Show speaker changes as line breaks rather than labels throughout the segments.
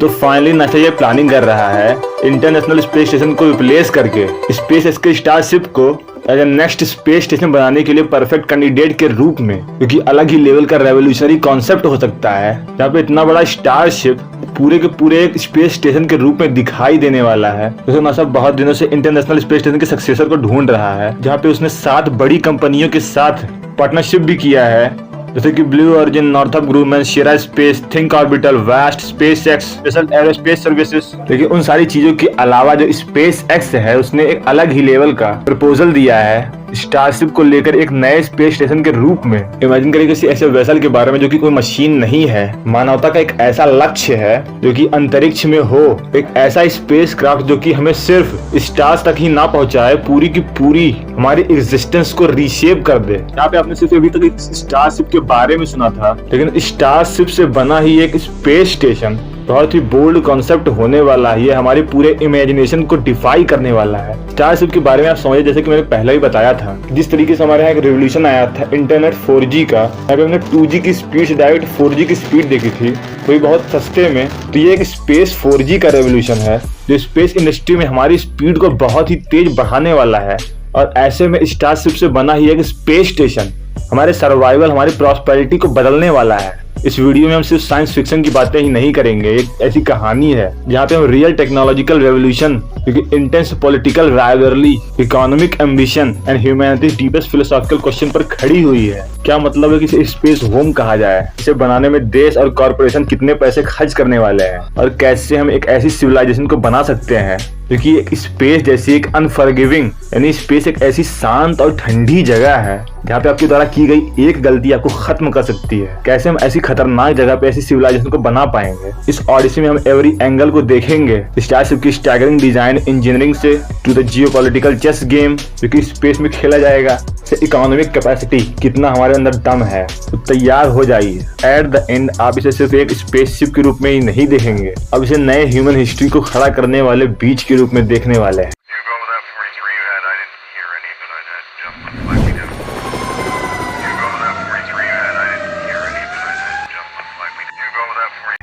तो finally NASA ये planning कर रहा है इंटरनेशनल स्पेस स्टेशन को रिप्लेस करके स्पेस के स्टारशिप को as a next space station बनाने के लिए परफेक्ट कैंडिडेट के रूप में, क्योंकि अलग ही लेवल का रेवोल्यूशनरी कॉन्सेप्ट हो सकता है जहाँ पे इतना बड़ा स्टारशिप पूरे के पूरे एक स्पेस स्टेशन के रूप में दिखाई देने वाला है। तो नासा बहुत दिनों से इंटरनेशनल स्पेस स्टेशन के सक्सेसर को ढूंढ रहा है, जहाँ पे उसने 7 बड़ी कंपनियों के साथ पार्टनरशिप भी किया है, जैसे कि Blue Origin, Northrop Grumman, Sierra Space, Think Orbital, Vast, SpaceX, Special Aerospace Services. देखिए उन सारी चीजों के अलावा जो स्पेस एक्स है उसने एक अलग ही लेवल का प्रपोजल दिया है स्टारशिप को लेकर एक नए स्पेस स्टेशन के रूप में। इमेजिन करिए किसी ऐसे वेसल के बारे में जो कि कोई मशीन नहीं है, मानवता का एक ऐसा लक्ष्य है जो कि अंतरिक्ष में हो, एक ऐसा स्पेस क्राफ्ट जो कि हमें सिर्फ स्टार्स तक ही ना पहुंचाए, पूरी की पूरी हमारी एग्जिस्टेंस को रीशेप कर दे। यहाँ पे आपने सिर्फ अभी तक एक स्टारशिप के बारे में सुना था, लेकिन स्टारशिप से बना ही एक स्पेस स्टेशन बहुत ही बोल्ड कॉन्सेप्ट होने वाला है। ये हमारे पूरे इमेजिनेशन को डिफाई करने वाला है। स्टारशिप के बारे में आप समझे, जैसे कि मैंने पहले ही बताया था, जिस तरीके से हमारे यहाँ एक रिवोल्यूशन आया था इंटरनेट 4G का, यहाँ पे हमने 2G की स्पीड से डायरेक्ट 4G की स्पीड देखी थी, तो ये बहुत सस्ते में। तो ये एक स्पेस 4G का रेवोल्यूशन है जो स्पेस इंडस्ट्री में हमारी स्पीड को बहुत ही तेज बढ़ाने वाला है। और ऐसे में स्टारशिप से बना ही एक स्पेस स्टेशन हमारे सर्वाइवल, हमारी प्रॉस्पेरिटी को बदलने वाला है। इस वीडियो में हम सिर्फ साइंस फिक्शन की बातें ही नहीं करेंगे, एक ऐसी कहानी है जहाँ पे हम रियल टेक्नोलॉजिकल रेवोल्यूशन, क्योंकि intense political rivalry, economic ambition and humanities deepest philosophical question पर खड़ी हुई है। क्या मतलब है कि इसे स्पेस होम कहा जाए, इसे बनाने में देश और कॉर्पोरेशन कितने पैसे खर्च करने वाले हैं, और कैसे हम एक ऐसी सिविलाइजेशन को बना सकते हैं क्योंकि एक स्पेस जैसी एक अनफॉरगिविंग, यानी स्पेस एक ऐसी शांत और ठंडी जगह है जहाँ पे आपके द्वारा की गई एक गलती आपको खत्म कर सकती है। कैसे हम ऐसी खतरनाक जगह पे ऐसी सिविलाइजेशन को बना पाएंगे, इस ऑडिसी में हम एवरी एंगल को देखेंगे। स्टारशिप की स्टैगरिंग डिजाइन, इंजीनियरिंग से to the geopolitical chess game जो कि स्पेस में खेला जाएगा, से इकोनॉमिक कैपेसिटी, कितना हमारे अंदर दम है, तो तैयार हो जाइए। एट द एंड आप इसे सिर्फ एक स्पेसशिप के रूप में ही नहीं देखेंगे, अब इसे नए ह्यूमन हिस्ट्री को खड़ा करने वाले बीच के रूप में देखने वाले हैं।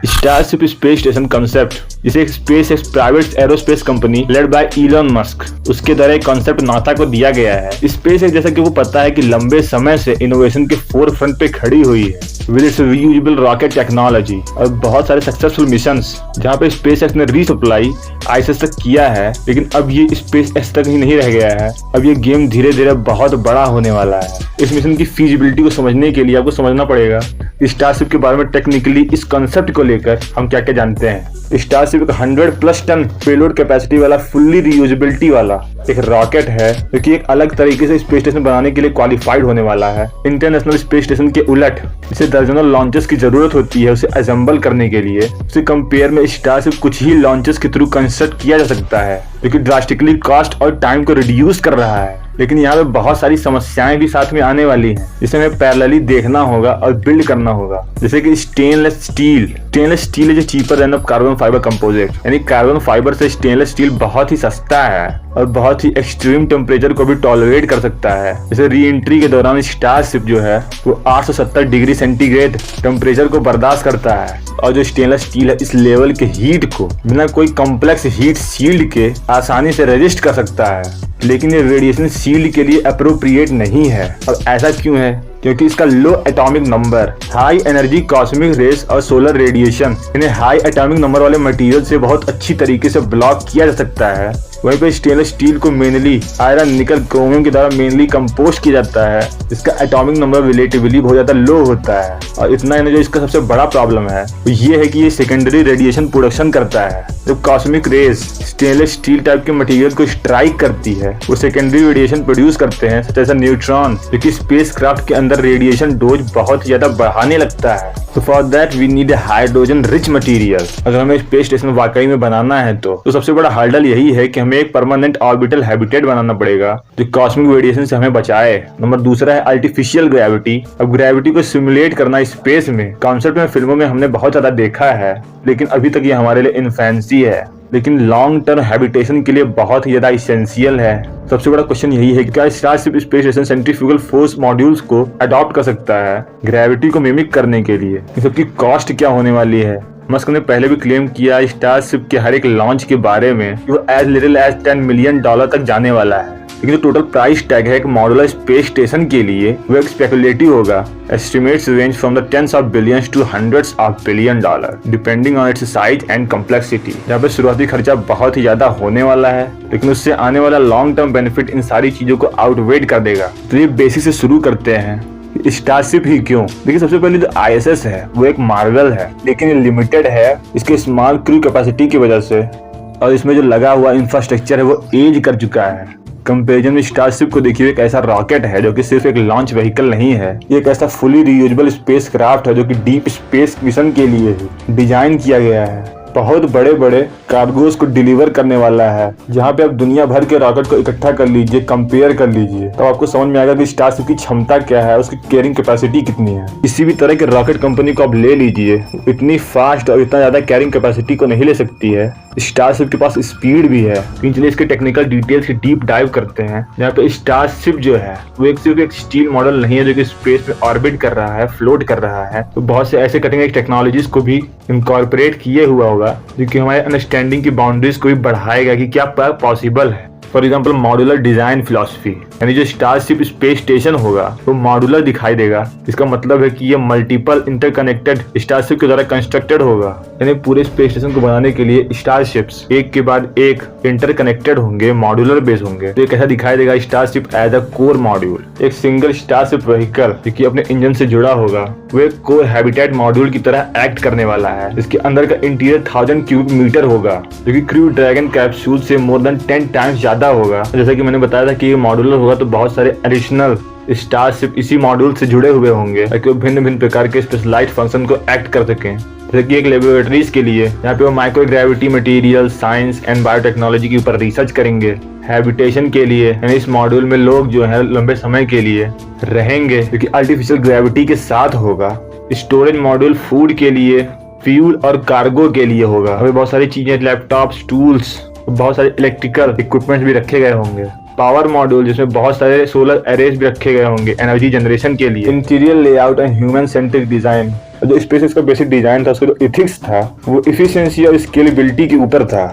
स्टारशिप स्पेस स्टेशन कंसेप्ट, जिसे एक space x private aerospace company led by Elon Musk, उसके द्वारा एक कंसेप्ट नासा को दिया गया है। स्पेस एक्स, जैसा कि वो पता है कि लंबे समय से इनोवेशन के फोर फ्रंट पे खड़ी हुई है with its reusable rocket technology और बहुत सारे सक्सेसफुल मिशंस, जहाँ पे स्पेस एक्स ने रीसप्लाई आईएसएस तक किया है। लेकिन अब ये स्पेस एक्स तक ही नहीं रह गया है, अब ये गेम धीरे धीरे बहुत बड़ा होने वाला है। इस मिशन की फीजिबिलिटी को समझने के लिए आपको समझना पड़ेगा स्टारशिप के बारे में टेक्निकली, इस कंसेप्ट को लेकर हम क्या क्या जानते हैं। स्टारशिप एक 100+ टन पेलोड कैपेसिटी वाला, फुल्ली रीयूजेबिलिटी वाला एक रॉकेट है जो कि एक अलग तरीके से स्पेस स्टेशन बनाने के लिए क्वालिफाइड होने वाला है। इंटरनेशनल स्पेस स्टेशन के उलट इसे दर्जनों लॉन्चेस की जरूरत होती है उसे असेंबल करने के लिए। उसे कंपेयर में स्टारशिप कुछ ही लॉन्चेस के थ्रू कंस्ट्रक्ट किया जा सकता है, जो कि ड्रास्टिकली कॉस्ट और टाइम को रिड्यूस कर रहा है। लेकिन यहाँ पे बहुत सारी समस्याएं भी साथ में आने वाली हैं, जिसे हमें पैरेलली देखना होगा और बिल्ड करना होगा। जैसे कि स्टेनलेस स्टील है जो cheaper than carbon fibre composite, यानी कार्बन फाइबर से स्टेनलेस स्टील बहुत ही सस्ता है और बहुत ही एक्सट्रीम टेम्परेचर को भी टॉलरेट कर सकता है। जैसे री एंट्री के दौरान स्टारशिप जो है वो 870 डिग्री सेंटीग्रेड टेम्परेचर को बर्दाश्त करता है, और जो स्टेनलेस स्टील है इस लेवल के हीट को बिना कोई कॉम्प्लेक्स हीट शील्ड के आसानी से रेजिस्ट कर सकता है। लेकिन ये रेडिएशन शील्ड के लिए अप्रोप्रिएट नहीं है। और ऐसा क्यों है? क्योंकि इसका low atomic number, high energy cosmic rays और सोलर रेडिएशन इन्हें हाई एटॉमिक नंबर वाले मटेरियल से बहुत अच्छी तरीके से ब्लॉक किया जा सकता है। वहीं पे स्टेनलेस स्टील को मेनली आयरन, निकल, क्रोमियम के द्वारा मेनली कंपोस्ट किया जाता है, जिसका एटॉमिक नंबर रिलेटिवली बहुत ज्यादा लो होता है। और इतना ही जो इसका सबसे बड़ा प्रॉब्लम है वो ये है कि ये सेकेंडरी रेडिएशन प्रोडक्शन करता है। जब cosmic rays stainless steel type के मटेरियल को स्ट्राइक करती है, वो सेकेंडरी रेडिएशन प्रोड्यूस करते हैं, जैसे न्यूट्रॉन, जो कि स्पेस क्राफ्ट के अंदर रेडिएशन डोज बहुत ज्यादा बढ़ाने लगता है। So for that we need a hydrogen rich material. अगर हमें स्पेस स्टेशन वाकई में बनाना है तो सबसे बड़ा हर्डल यही है कि हमें एक परमानेंट ऑर्बिटल हैबिटेट बनाना पड़ेगा जो कॉस्मिक रेडिएशन से हमें बचाए। नंबर दूसरा है आर्टिफिशियल ग्रेविटी। अब ग्रेविटी को सिमुलेट करना स्पेस में कॉन्सेप्ट में फिल्मों में हमने बहुत ज्यादा देखा है, लेकिन अभी तक ये हमारे लिए इनफैंसी है, लेकिन लॉन्ग टर्म हैबिटेशन के लिए बहुत ही ज्यादा इसेंशियल है। सबसे बड़ा क्वेश्चन यही है कि क्या starship space station centrifugal force modules को अडॉप्ट कर सकता है ग्रेविटी को मिमिक करने के लिए। इन सबकी कॉस्ट क्या होने वाली है, मस्क ने पहले भी क्लेम किया स्टारशिप के हर एक लॉन्च के बारे में वो एज लिटिल एज $10 मिलियन तक जाने वाला है, लेकिन जो टोटल प्राइस टैग है एक मॉड्यूलर स्पेस स्टेशन के लिए वो एक स्पेकुलेटिव होगा। Estimates range from the tens of billions to hundreds of billion dollar depending on its size and complexity. यहाँ पे शुरुआती खर्चा बहुत ही ज्यादा होने वाला है, लेकिन उससे आने वाला लॉन्ग टर्म बेनिफिट इन सारी चीजों को आउटवेट कर देगा। तो ये बेसिक से शुरू करते हैं। स्टारशिप ही क्यों? देखिए, सबसे पहले जो ISS है वो एक मार्वल है, लेकिन ये लिमिटेड है इसके स्मॉल क्रू कैपेसिटी की वजह से, और इसमें जो लगा हुआ इंफ्रास्ट्रक्चर है वो एज कर चुका है। कंपेरिजन में स्टारशिप को देखिए, एक ऐसा रॉकेट है जो कि सिर्फ एक लॉन्च व्हीकल नहीं है, ये एक ऐसा फुली रीयूजेबल स्पेस क्राफ्ट है जो कि डीप स्पेस मिशन के लिए ही डिजाइन किया गया है। बहुत बड़े बड़े कार्गोस को डिलीवर करने वाला है। जहाँ पे आप दुनिया भर के रॉकेट को इकट्ठा कर लीजिए, कंपेयर कर लीजिए, तो आपको समझ में आएगा कि स्टारशिप की क्षमता क्या है, उसकी कैरिंग कैपेसिटी कितनी है। किसी भी तरह के रॉकेट कंपनी को आप ले लीजिए, इतनी फास्ट और इतना ज्यादा कैरिंग कैपेसिटी को नहीं ले सकती है। स्टारशिप के पास स्पीड भी है। चलिए इसके टेक्निकल डिटेल्स की डीप डाइव करते हैं। यहाँ पे स्टारशिप जो है वो सिर्फ एक स्टील मॉडल नहीं है जो कि स्पेस में ऑर्बिट कर रहा है, फ्लोट कर रहा है, तो बहुत से ऐसे कटिंग एज टेक्नोलॉजीज को भी इनकॉर्पोरेट किए हुआ होगा जो कि हमारे अंडरस्टैंडिंग की बाउंड्रीज को भी बढ़ाएगा कि क्या पॉसिबल है। For example modular design philosophy, यानी जो स्टारशिप स्पेस स्टेशन होगा वो मॉड्यूलर दिखाई देगा। इसका मतलब है कि ये मल्टीपल इंटरकनेक्टेड स्टारशिप के द्वारा कंस्ट्रक्टेड होगा, यानी पूरे स्पेस स्टेशन को बनाने के लिए स्टारशिप्स एक के बाद एक इंटरकनेक्टेड होंगे, मॉड्यूलर बेस होंगे। तो ये कैसा दिखाई देगा Starship as a core module. एक सिंगल स्टारशिप व्हीकल जो कि अपने इंजन से जुड़ा होगा वो एक कोर हैबिटेट मॉड्यूल की तरह एक्ट करने वाला है। इसके अंदर का इंटीरियर 1000 क्यूब मीटर होगा जो कि क्रू ड्रैगन कैप्सूल से मोर देन 10 टाइम्स ज्यादा होगा। जैसा कि मैंने बताया था कि ये मॉड्यूलर होगा तो बहुत सारे एडिशनल स्टारशिप इसी मॉड्यूल से जुड़े हुए होंगे ताकि वो भिन्न भिन्न प्रकार के स्पेशलाइज्ड फंक्शन को एक्ट कर सकें। जैसे कि एक लेबोरेटरीज के लिए यहाँ पे वो microgravity material science and biotechnology के ऊपर रिसर्च करेंगे। हैबिटेशन के लिए यानी इस मॉड्यूल में लोग जो है लंबे समय के लिए रहेंगे क्योंकि आर्टिफिशियल ग्रेविटी के साथ होगा। स्टोरेज मॉड्यूल फूड के लिए, फ्यूल और कार्गो के लिए होगा। अभी बहुत सारी चीजें, लैपटॉप्स, टूल्स, बहुत सारे इलेक्ट्रिकल इक्विपमेंट्स भी रखे गए होंगे। पावर मॉड्यूल जिसमें बहुत सारे सोलर एरेज भी रखे गए होंगे एनर्जी जनरेशन के लिए। Interior layout and human centric design, जो स्पेस का बेसिक डिजाइन था उसका जो इथिक्स था वो एफिशिएंसी और स्केलेबिलिटी के ऊपर था।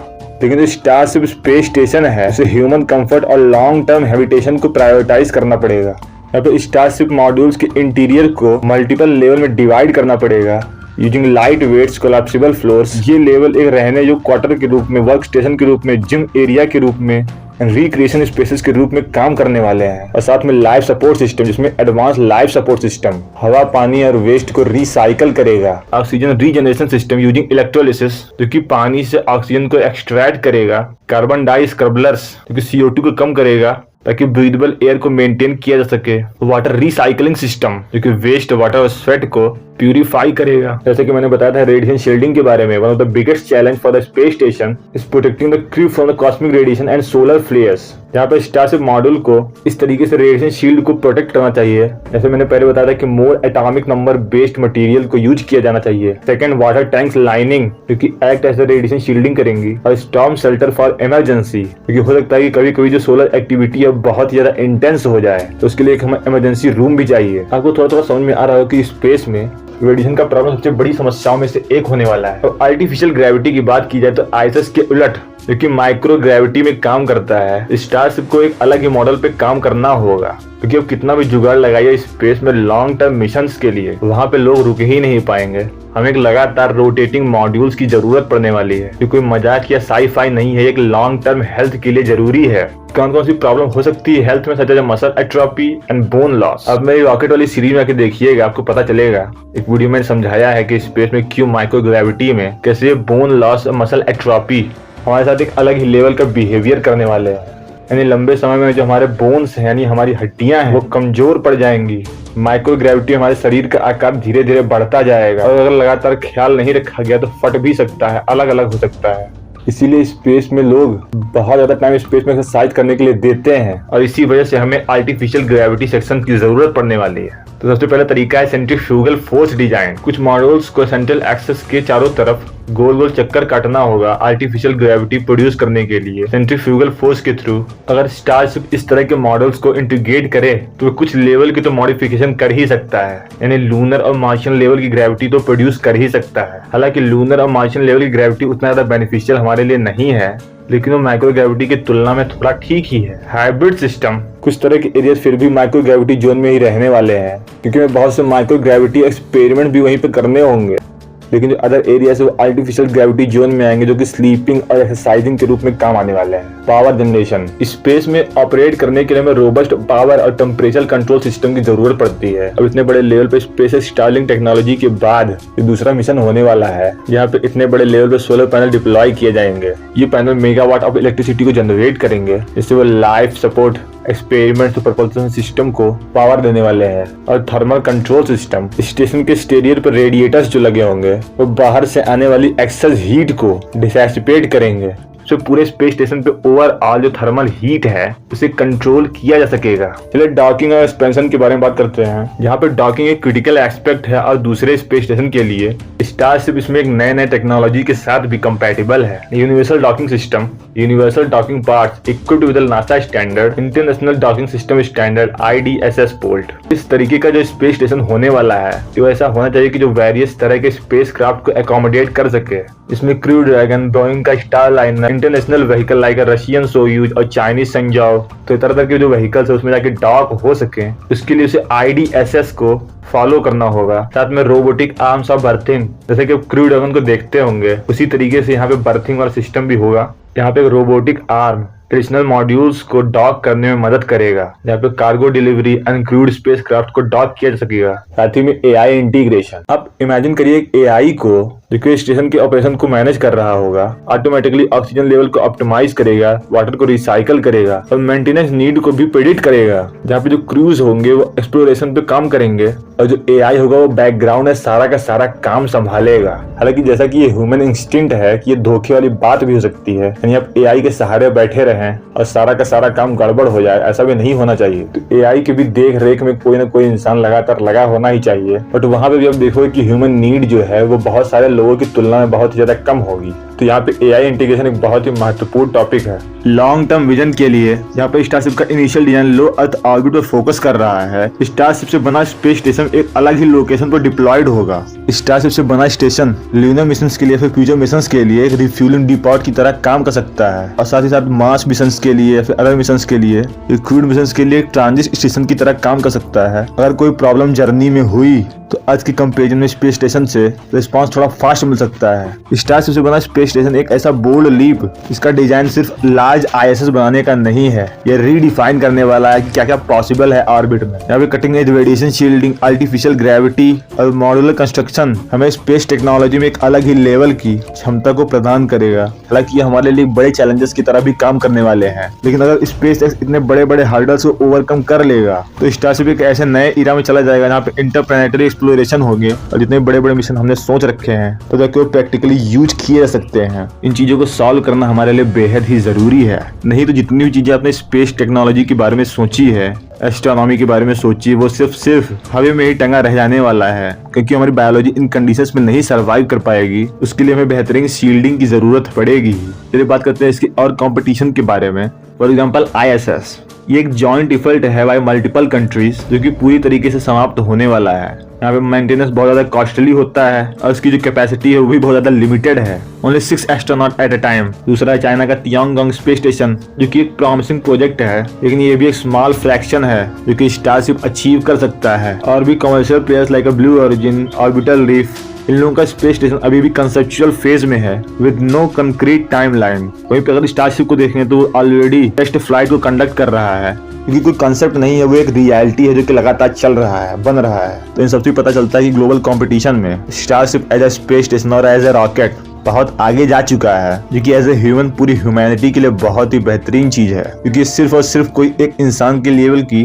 लेकिन जो स्टारशिप स्पेस स्टेशन है उसे ह्यूमन कंफर्ट और लॉन्ग टर्म हैबिटेशन को प्रायोरिटाइज करना पड़ेगा। यहाँ पे स्टारशिप मॉड्यूल्स के इंटीरियर को मल्टीपल लेवल में डिवाइड करना पड़ेगा using light weights collapsible floors. ये लेवल एक रहने जो क्वार्टर के रूप में, वर्क स्टेशन के रूप में, जिम एरिया के रूप में, रिक्रिएशन स्पेसेस के रूप में काम करने वाले हैं। और साथ में लाइफ सपोर्ट सिस्टम जिसमें एडवांस लाइफ सपोर्ट सिस्टम हवा, पानी और वेस्ट को रिसाइकल करेगा। Oxygen regeneration system using electrolysis जो कि पानी से ऑक्सीजन को एक्सट्रैक्ट करेगा। कार्बन डाई स्क्रबलर्स जो कि CO2 को कम करेगा ताकि ब्रीदेबल एयर को मेंटेन किया जा सके। वाटर रिसाइकलिंग सिस्टम जो कि वेस्ट वाटर और स्वेट को प्यूरिफाई करेगा। जैसे कि मैंने बताया था रेडिएशन शील्डिंग के बारे में, one of the biggest challenge for the space station is protecting the crew from the cosmic radiation and solar flares. यहाँ पर स्टारशिप मॉड्यूल को इस तरीके से रेडिएशन शील्ड को प्रोटेक्ट करना चाहिए। जैसे मैंने पहले बताया था कि मोर एटॉमिक नंबर बेस्ड मटेरियल को यूज किया जाना चाहिए। सेकंड, वाटर टैंक्स लाइनिंग जो कि एक्ट एज रेडिएशन शील्डिंग करेंगी। और स्टॉर्म शेल्टर फॉर इमरजेंसी क्योंकि हो सकता है कि कभी कभी जो सोलर एक्टिविटी है बहुत ही ज्यादा इंटेंस हो जाए, तो उसके लिए एक हमें इमरजेंसी रूम भी चाहिए। आपको थोड़ा थोड़ा समझ में आ रहा हो कि स्पेस में रेडिएशन का प्रॉब्लम सबसे बड़ी समस्याओं में से एक होने वाला है। तो आर्टिफिशियल ग्रेविटी की बात की जाए तो ISS के उलट जो कि माइक्रो ग्रेविटी में काम करता है, स्टारशिप को एक अलग ही मॉडल पे काम करना होगा क्योंकि अब कितना भी जुगाड़ लगाइए स्पेस में लॉन्ग टर्म मिशंस के लिए वहां पे लोग रुक ही नहीं पाएंगे। हमें एक लगातार रोटेटिंग मॉड्यूल्स की जरूरत पड़ने वाली है। ये कोई मजाक या साई-फाई नहीं है, एक लॉन्ग टर्म हेल्थ के लिए जरूरी है। कौन कौन सी प्रॉब्लम हो सकती है हेल्थ में, such as muscle atrophy and bone loss. अब मेरी रॉकेट वाली सीरीज में आके देखिएगा, आपको पता चलेगा। एक वीडियो में समझाया है कि स्पेस में क्यों माइक्रोग्रेविटी में कैसे बोन लॉस और मसल एट्रोफी हमारे साथ एक अलग ही लेवल का बिहेवियर करने वाले हैं। यानी लंबे समय में जो हमारे बोन्स हैं यानी हमारी हड्डियां हैं वो कमजोर पड़ जाएंगी। माइक्रोग्रेविटी हमारे शरीर का आकार धीरे धीरे बढ़ता जाएगा और अगर लगातार ख्याल नहीं रखा गया तो फट भी सकता है, अलग अलग हो सकता है। इसीलिए स्पेस में लोग बहुत ज्यादा टाइम स्पेस में एक्सरसाइज करने के लिए देते हैं और इसी वजह से हमें आर्टिफिशियल ग्रेविटी सेक्शन की जरूरत पड़ने वाली है। तो सबसे पहला तरीका है सेंट्रीफ्यूगल फोर्स डिजाइन। कुछ मॉड्यूल्स को सेंट्रल एक्सेस के चारों तरफ गोल गोल चक्कर काटना होगा आर्टिफिशियल ग्रेविटी प्रोड्यूस करने के लिए सेंट्रीफ्यूगल फोर्स के थ्रू। अगर स्टारशिप इस तरह के मॉडल्स को इंटीग्रेट करे तो कुछ लेवल की तो मॉडिफिकेशन कर ही सकता है, यानी लूनर और मार्शियन लेवल की ग्रेविटी तो प्रोड्यूस कर ही सकता है। हालांकि लूनर और मार्शियन लेवल की ग्रेविटी उतना ज्यादा बेनिफिशियल हमारे लिए नहीं है, लेकिन वो माइक्रो ग्रेविटी की तुलना में थोड़ा ठीक ही है। हाइब्रिड सिस्टम, कुछ तरह के एरिया फिर भी माइक्रो ग्रेविटी जोन में ही रहने वाले हैं, क्योंकि बहुत से माइक्रो ग्रेविटी एक्सपेरिमेंट भी वहीं पे करने होंगे। लेकिन जो अदर एरिया है वो आर्टिफिशियल ग्रेविटी जोन में आएंगे, जो कि स्लीपिंग और एक्सरसाइजिंग के रूप में काम आने वाले हैं। पावर जनरेशन, स्पेस में ऑपरेट करने के लिए हमें रोबस्ट पावर और टेम्परेचर कंट्रोल सिस्टम की जरूरत पड़ती है। अब इतने बड़े लेवल पे स्पेस स्टारलिंक टेक्नोलॉजी के बाद ये दूसरा मिशन होने वाला है, जहाँ पे इतने बड़े लेवल पे सोलर पैनल डिप्लॉय किए जाएंगे। ये पैनल मेगावाट ऑफ इलेक्ट्रिसिटी को जनरेट करेंगे, जिससे वो life support experiment propulsion system को पावर देने वाले हैं। और थर्मल कंट्रोल सिस्टम, स्टेशन के स्टेरियर पर रेडिएटर्स जो लगे होंगे वो बाहर से आने वाली एक्सेस हीट को डिसिपेट करेंगे, तो पूरे स्पेस स्टेशन पे ओवरऑल जो थर्मल हीट है उसे कंट्रोल किया जा सकेगा। चलिए डॉकिंग और एक्सपेंशन के बारे में बात करते हैं। यहाँ पे डॉकिंग एक क्रिटिकल एस्पेक्ट है और दूसरे स्पेस स्टेशन के लिए स्टारशिप इसमें एक नए टेक्नोलॉजी के साथ भी कंपैटिबल है। Universal docking system, universal docking parts equipped with NASA standard international docking system standard IDSS port. इस तरीके का जो स्पेस स्टेशन होने वाला है वो ऐसा होना चाहिए कि जो वेरियस तरह के स्पेस क्राफ्ट को एकोमोडेट कर सके। इसमें क्रू ड्रैगन, बोइंग का Starliner, international vehicle like Russian Soyuz और चाइनीज संजाओ, तो तरह तरह के जो व्हीकल्स है उसमें जाके डॉक हो सके, उसके लिए उसे IDSS को फॉलो करना होगा। साथ में रोबोटिक आर्म्स ऑफ बर्थिंग, जैसे कि क्रू ड्रैगन को देखते होंगे उसी तरीके से यहाँ पे बर्थिंग वाला सिस्टम भी होगा। यहाँ पे रोबोटिक आर्म ट्रेडिशनल मॉड्यूल्स को डॉक करने में मदद करेगा, जहाँ पे cargo delivery uncrewed space craft को डॉक किया जा सकेगा। साथ ही में AI इंटीग्रेशन। अब इमेजिन करिए एक AI को जो स्टेशन के ऑपरेशन को मैनेज कर रहा होगा, ऑटोमेटिकली ऑक्सीजन लेवल को ऑप्टिमाइज करेगा, वाटर को रिसाइकल करेगा और मेंटेनेंस नीड को भी प्रेडिक्ट करेगा। जहाँ पे जो क्रूज होंगे वो एक्सप्लोरेशन पे काम करेंगे और जो AI होगा वो बैकग्राउंड में सारा का सारा काम संभालेगा। हालांकि जैसा कि ये ह्यूमन इंस्टिंक्ट है कि ये धोखे वाली बात भी हो सकती है, यानी आप AI के सहारे बैठे रहें और सारा का सारा काम गड़बड़ हो जाए, ऐसा भी नहीं होना चाहिए। तो AI की भी देख रेख में कोई ना कोई इंसान लगातार लगा होना ही चाहिए। बट वहां पे भी आप देखोगे कि ह्यूमन नीड जो है वो बहुत सारे लोगों की तुलना में बहुत ही ज्यादा कम होगी। तो यहाँ पे AI इंटीग्रेशन एक बहुत ही महत्वपूर्ण टॉपिक है। लॉन्ग टर्म विजन के लिए यहाँ पे स्टारशिप का इनिशियल डिजाइन लो अर्थ ऑर्बिट पर फोकस कर रहा है। स्टारशिप से बना स्पेस स्टेशन एक अलग ही लोकेशन पर डिप्लॉयड होगा। स्टारशिप से बना स्टेशन लूनर मिशंस के लिए, फिर फ्यूचर मिशंस के लिए एक रिफ्यूलिंग डिपॉट की तरह काम कर सकता है, और साथ ही साथ मार्स मिशंस के लिए, फिर अदर मिशंस के लिए, क्रूड मिशंस के लिए एक ट्रांजिट स्टेशन की तरह काम कर सकता है। अगर कोई प्रॉब्लम जर्नी में हुई तो आज के कंपेरिजन में स्पेस स्टेशन से रिस्पांस थोड़ा फास्ट मिल सकता है। स्टारशिप से बना स्पेस स्टेशन एक ऐसा बोल्ड लीप, इसका डिजाइन सिर्फ लार्ज ISS बनाने का नहीं है, यह रीडिफाइन करने वाला है कि क्या क्या पॉसिबल है ऑर्बिट में। यहाँ पे cutting edge radiation shielding, artificial gravity और मॉड्यूलर कंस्ट्रक्शन हमें स्पेस टेक्नोलॉजी में एक अलग ही लेवल की क्षमता को प्रदान करेगा। हालांकि ये हमारे लिए बड़े चैलेंजेस की तरह भी काम करने वाले हैं, लेकिन अगर स्पेस एक्स इतने बड़े बड़े हर्डल्स को ओवरकम कर लेगा तो स्टारशिप एक ऐसे नए इरा में चला जाएगा जहाँ पे इंटरप्लैनेटरी एक्सप्लोरेशन होगी और जितने बड़े बड़े मिशन हमने सोच रखे हैं तो ताकि वो प्रैक्टिकली यूज किए जा सकते हैं। इन चीजों को सॉल्व करना हमारे लिए बेहद ही जरूरी है। नहीं तो जितनी भी चीजें आपने स्पेस टेक्नोलॉजी के बारे में सोची है, एस्ट्रोनॉमी के बारे में सोची, वो सिर्फ हवा में ही टंगा रह जाने वाला है, क्योंकि हमारी बायोलॉजी इन कंडीशंस में नहीं सर्वाइव कर पाएगी। उसके लिए हमें बेहतरीन शील्डिंग की जरूरत पड़ेगी। चलिए बात करते हैं इसकी और कंपटीशन के बारे में। फॉर एग्जांपल ISS, ये एक जॉइंट इफर्ट है बाय मल्टीपल कंट्रीज, जो कि पूरी तरीके से समाप्त होने वाला है। यहाँ पे मेंटेनेंस बहुत ज्यादा कॉस्टली होता है और उसकी जो कैपेसिटी है वो भी बहुत ज्यादा लिमिटेड है, only 6 astronaut at a time. दूसरा है चाइना का तियांगोंग स्पेस स्टेशन, जो कि एक प्रॉमिसिंग प्रोजेक्ट है, लेकिन ये भी एक स्मॉल फ्रैक्शन है जो कि स्टारशिप अचीव कर सकता है। और भी commercial players like Blue Origin, Orbital Reef, इन लोगों का स्पेस स्टेशन अभी भी कंसेप्चुअल फेज में है विद नो कंक्रीट टाइमलाइन। वहीं पे अगर स्टारशिप को देखें तो ऑलरेडी टेस्ट फ्लाइट को कंडक्ट कर रहा है, क्योंकि कोई कंसेप्ट नहीं है, वो एक रियलिटी है जो कि लगातार चल रहा है, बन रहा है। तो इन सबसे पता चलता है कि ग्लोबल कंपटीशन में Starship as a space station और एज ए रॉकेट बहुत आगे जा चुका है, जो कि एज ए ह्यूमन पूरी ह्यूमैनिटी के लिए बहुत ही बेहतरीन चीज है, क्योंकि सिर्फ और सिर्फ कोई एक इंसान के लेवल की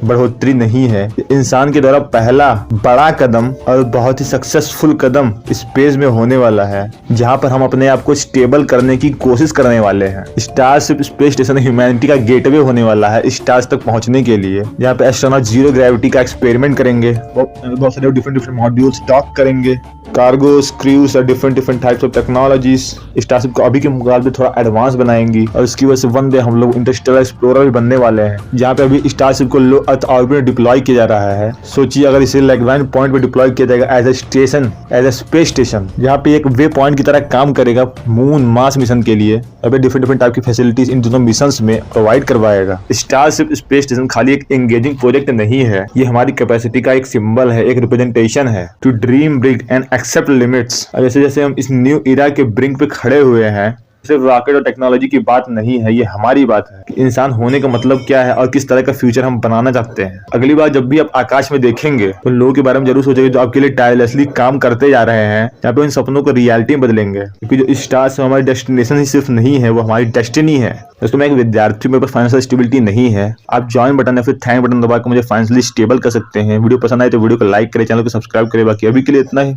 बढ़ोतरी नहीं है। इंसान के द्वारा पहला बड़ा कदम और बहुत ही सक्सेसफुल कदम स्पेस में होने वाला है, जहां पर हम अपने आप को स्टेबल करने की कोशिश करने वाले हैं। स्टारशिप स्पेस स्टेशन ह्यूमैनिटी का गेटवे होने वाला है स्टार्स तक पहुंचने के लिए, जहां पे एस्ट्रोनॉट जीरो ग्रेविटी का एक्सपेरिमेंट करेंगे, बहुत सारे डिफरेंट मॉड्यूल्स डॉक करेंगे, कार्गोस, क्रूज और different types of technologies starship को अभी के मुकाबले थोड़ा एडवांस बनाएंगी, और इसकी वजह से वन डे हम लोग इंटरस्टेलर एक्सप्लोरर भी बनने वाले हैं, जहाँ पे अभी स्टारशिप को लो अर्थ ऑर्बिट में डिप्लॉय किया जा रहा है। सोचिए अगर इसे लैग्रैंज पॉइंट पे डिप्लॉय किया जाएगा as a station, as a space station, जहाँ पे एक वे पॉइंट की तरह काम करेगा मून मास मिशन के लिए, अभी डिफरेंट टाइप की फैसिलिटीज इन दोनों मिशंस में प्रोवाइड करवाएगा। स्टारशिप स्पेस स्टेशन खाली एक एंगेजिंग प्रोजेक्ट नहीं है, ये हमारी कैपेसिटी का एक सिंबल है, एक रिप्रेजेंटेशन है to dream big and accept limits. जैसे जैसे हम इस न्यू इरा के ब्रिंक पे खड़े हुए हैं, सिर्फ रॉकेट और टेक्नोलॉजी की बात नहीं है, ये हमारी बात है कि इंसान होने का मतलब क्या है और किस तरह का फ्यूचर हम बनाना चाहते हैं। अगली बार जब भी आप आकाश में देखेंगे तो लोगों के बारे में जरूर सोचेंगे जो आपके लिए टायरलेसली काम करते जा रहे हैं, यहाँ पे उन सपनों को रियलिटी में बदलेंगे, क्योंकि जो स्टार्स हमारी डेस्टिनेशन ही सिर्फ नहीं है, वो हमारी डेस्टिनी है। दोस्तों मैं एक विद्यार्थी, मेरे पास फाइनेंशियल स्टेबिलिटी नहीं है, आप ज्वाइन बटन या फिर थैंक बटन दबा कर मुझे फाइनेंशियली स्टेबल कर सकते हैं। वीडियो पसंद आए तो वीडियो को लाइक करें, चैनल को सब्सक्राइब करें। बाकी अभी के लिए इतना ही।